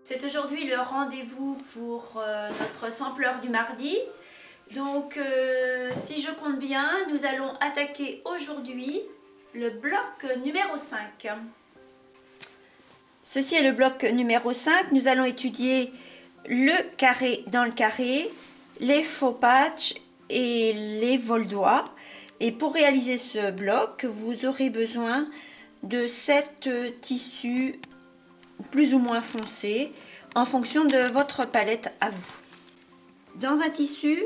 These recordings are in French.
C'est aujourd'hui le rendez-vous pour notre sampleur du mardi. Donc, si je compte bien, nous allons attaquer aujourd'hui le bloc numéro 5. Ceci est le bloc numéro 5. Nous allons étudier le carré dans le carré, les faux patchs et les voldois. Et pour réaliser ce bloc, vous aurez besoin de 7 tissus plus ou moins foncés en fonction de votre palette à vous. Dans un tissu,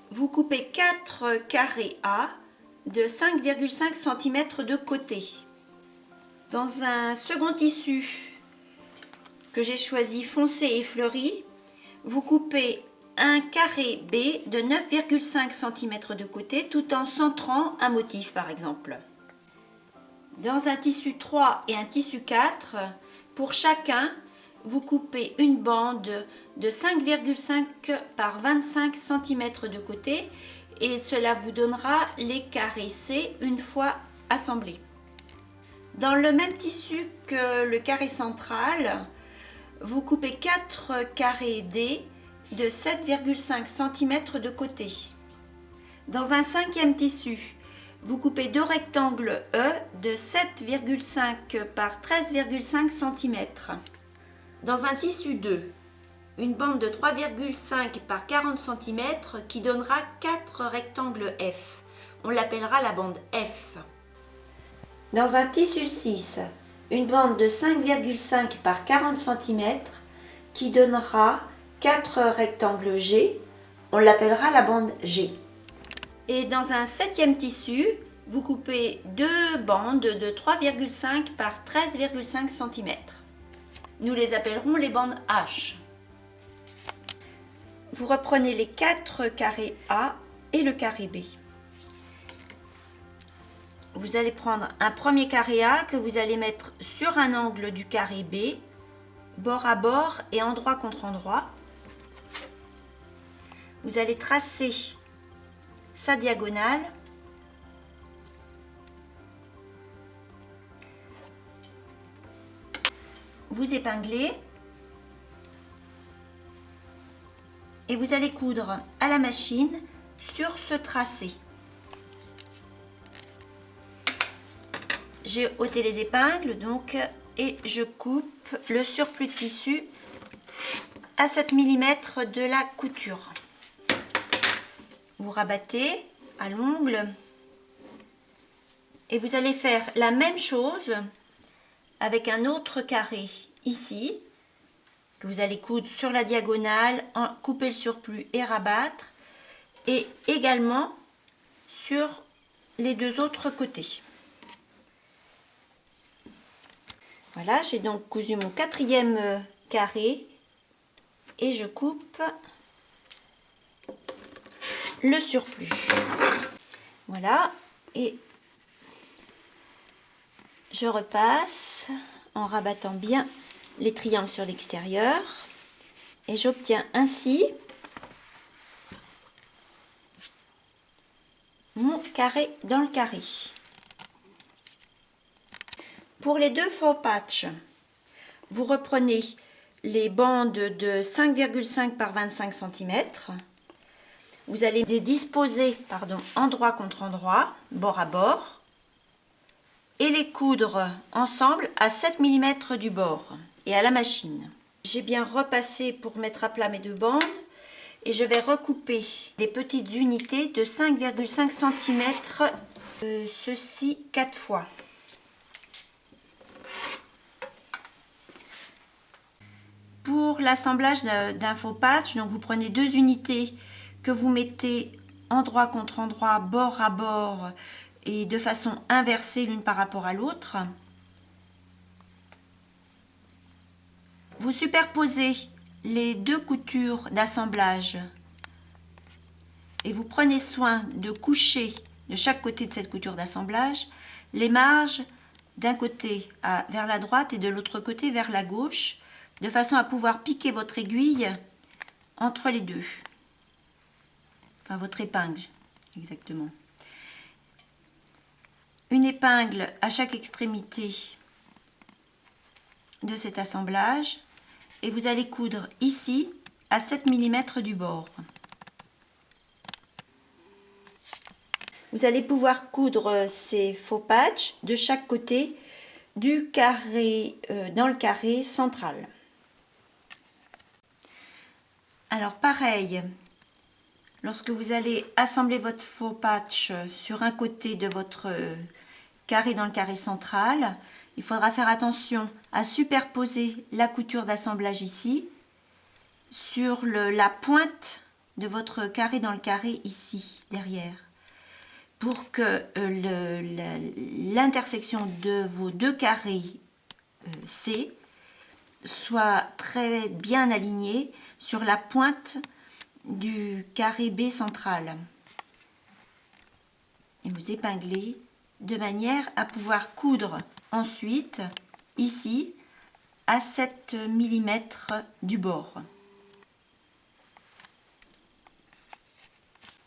vous coupez 4 carrés A de 5,5 cm de côté. Dans un second tissu que j'ai choisi foncé et fleuri, vous coupez un carré B de 9,5 cm de côté tout en centrant un motif par exemple. Dans un tissu 3 et un tissu 4, pour chacun, vous coupez une bande de 5,5 par 25 cm de côté et cela vous donnera les carrés C une fois assemblés. Dans le même tissu que le carré central, vous coupez 4 carrés D de 7,5 cm de côté. Dans un cinquième tissu, vous coupez 2 rectangles E de 7,5 par 13,5 cm. Dans un tissu 2, une bande de 3,5 par 40 cm qui donnera 4 rectangles F. On l'appellera la bande F. Dans un tissu 6, une bande de 5,5 par 40 cm qui donnera 4 rectangles G. On l'appellera la bande G. Et dans un septième tissu, vous coupez 2 bandes de 3,5 par 13,5 cm. Nous les appellerons les bandes H. Vous reprenez les 4 carrés A et le carré B. Vous allez prendre un premier carré A que vous allez mettre sur un angle du carré B, bord à bord et endroit contre endroit. Vous allez tracer sa diagonale. Vous épinglez et vous allez coudre à la machine sur ce tracé. J'ai ôté les épingles donc et je coupe le surplus de tissu à 7 mm de la couture. Vous rabattez à l'ongle et vous allez faire la même chose avec un autre carré ici que vous allez coudre sur la diagonale, couper le surplus et rabattre, et également sur les deux autres côtés. Voilà, j'ai donc cousu mon quatrième carré et je coupe le surplus. Voilà, et je repasse en rabattant bien les triangles sur l'extérieur et j'obtiens ainsi mon carré dans le carré. Pour les deux faux patchs, vous reprenez les bandes de 5,5 par 25 cm. Vous allez les disposer endroit contre endroit, bord à bord, et les coudre ensemble à 7 mm du bord et à la machine. J'ai bien repassé pour mettre à plat mes deux bandes et je vais recouper des petites unités de 5,5 cm, ceci 4 fois. Pour l'assemblage d'un faux patch, donc vous prenez 2 unités que vous mettez endroit contre endroit, bord à bord et de façon inversée l'une par rapport à l'autre. Vous superposez les 2 coutures d'assemblage et vous prenez soin de coucher de chaque côté de cette couture d'assemblage les marges d'un côté vers la droite et de l'autre côté vers la gauche, de façon à pouvoir piquer votre aiguille entre les deux. Enfin, votre épingle, exactement. Une épingle à chaque extrémité de cet assemblage et vous allez coudre ici à 7 mm du bord. Vous allez pouvoir coudre ces faux patchs de chaque côté du carré, dans le carré central. Alors pareil, lorsque vous allez assembler votre faux patch sur un côté de votre carré dans le carré central, il faudra faire attention à superposer la couture d'assemblage ici sur la pointe de votre carré dans le carré ici, derrière, pour que l'intersection de vos deux carrés C soit très bien alignée sur la pointe du carré B central. Et vous épinglez de manière à pouvoir coudre ensuite ici à 7 mm du bord.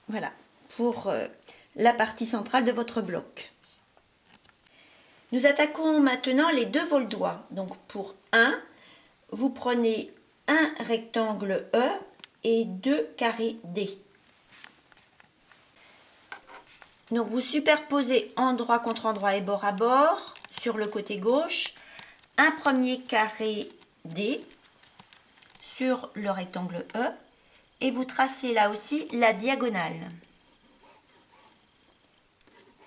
Voilà pour la partie centrale de votre bloc. Nous attaquons maintenant les deux voldois. Donc pour 1, vous prenez un rectangle E et 2 carrés D. Donc vous superposez endroit contre endroit et bord à bord sur le côté gauche un premier carré D sur le rectangle E et vous tracez là aussi la diagonale.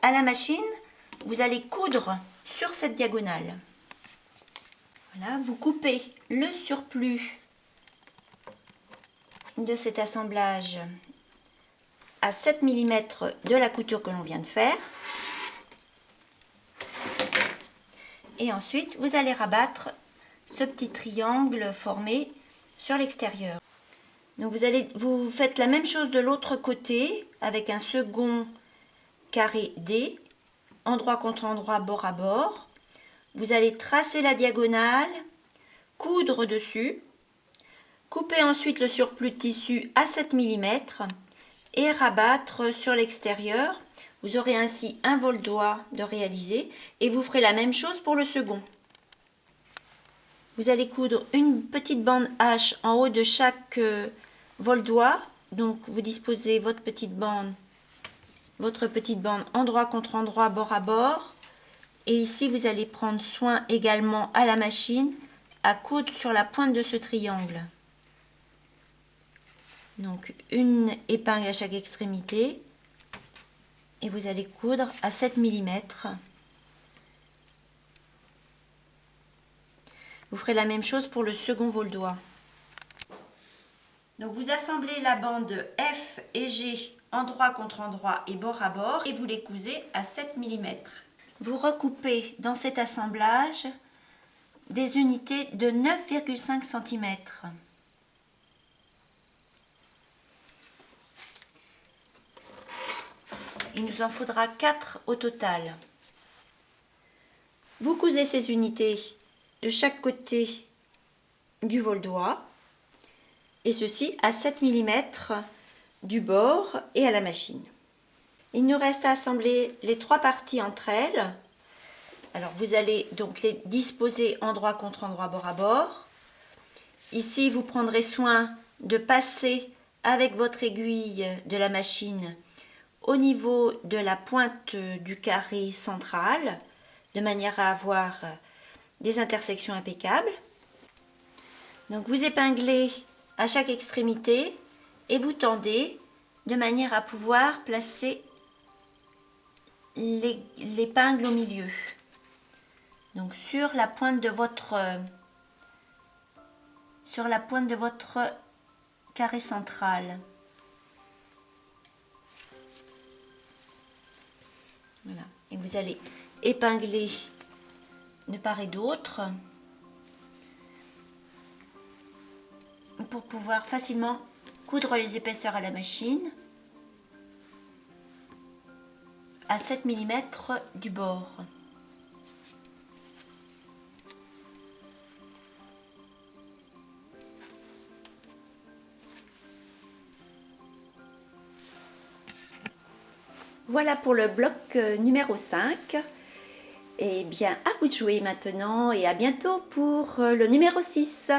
À la machine, vous allez coudre sur cette diagonale. Voilà, vous coupez le surplus de cet assemblage à 7 mm de la couture que l'on vient de faire. Et ensuite, vous allez rabattre ce petit triangle formé sur l'extérieur. Donc vous faites la même chose de l'autre côté avec un second carré D, endroit contre endroit, bord à bord. Vous allez tracer la diagonale, coudre dessus, couper ensuite le surplus de tissu à 7 mm et rabattre sur l'extérieur. Vous aurez ainsi un voldois de réaliser et vous ferez la même chose pour le second. Vous allez coudre une petite bande H en haut de chaque voldois. Donc vous disposez votre petite bande endroit contre endroit, bord à bord. Et ici vous allez prendre soin également à la machine à coudre sur la pointe de ce triangle. Donc une épingle à chaque extrémité et vous allez coudre à 7 mm. Vous ferez la même chose pour le second voldois. Donc vous assemblez la bande F et G endroit contre endroit et bord à bord et vous les cousez à 7 mm. Vous recoupez dans cet assemblage des unités de 9,5 cm. Il nous en faudra 4 au total. Vous cousez ces unités de chaque côté du voldois et ceci à 7 mm du bord et à la machine. Il nous reste à assembler les trois parties entre elles. Alors vous allez donc les disposer endroit contre endroit, bord à bord. Ici vous prendrez soin de passer avec votre aiguille de la machine au niveau de la pointe du carré central, de manière à avoir des intersections impeccables. Donc vous épinglez à chaque extrémité et vous tendez de manière à pouvoir placer l'épingle au milieu. Donc sur la pointe de votre carré central. Voilà. Et vous allez épingler de part et d'autre pour pouvoir facilement coudre les épaisseurs à la machine à 7 mm du bord. Voilà pour le bloc numéro 5. Et bien, à vous de jouer maintenant et à bientôt pour le numéro 6.